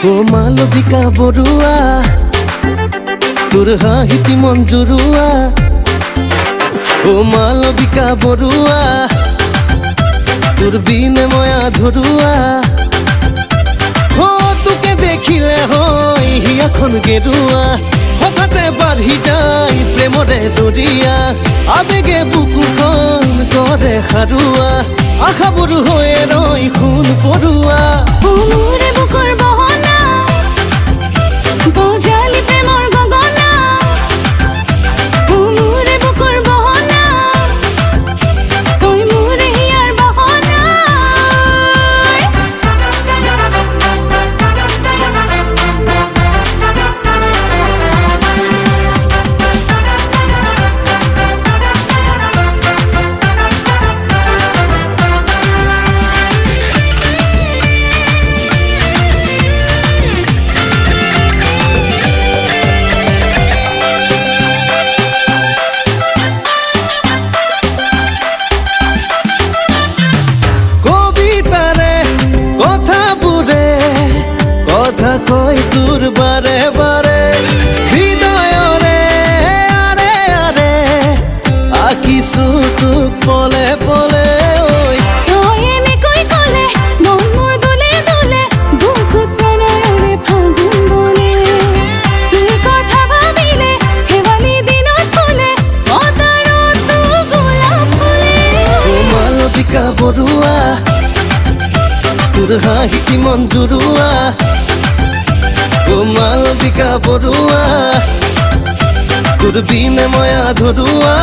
ও মালবিকা বৰুৱা তোৰ হাঁহিটি মন জুৰুৱা ও মালবিকা বৰুৱা তোৰ বিনে মই আধৰুৱা ও তোকে দেখিলে হয় হিয়াখন গেৰুৱা হঠাতে বাঢ়ি যায় প্ৰেমৰে দৰিয়া আবেগে বুকুখন কৰে সাৰুৱা আশাবোৰ হৈ ৰয় খুন পৰুৱা মোৰে বুকুৰ বহনা বজালি প্ৰেমৰ গগনা মোৰে বুকুৰ বহনা তই মোৰে হিয়াৰ বহনা কথা কই তোর বারে বারে হৃদয়রে আরে আরে আকিছো তোক পলে পলে ওই তই এনেকৈ ক'লে মন মোৰ দোলে দোলে বুকুত প্ৰণয়ৰে ফাগুন বনে তোৰ কথা ভাবিলে শেৱালি দিনত ফুলে বতাৰত গোলাপ ফুলে ও মালবিকা বৰুৱা তোৰ হাঁহিটি মন জুৰুৱা ও মালবিকা বৰুৱা তোৰ বিনে মই আধৰুৱা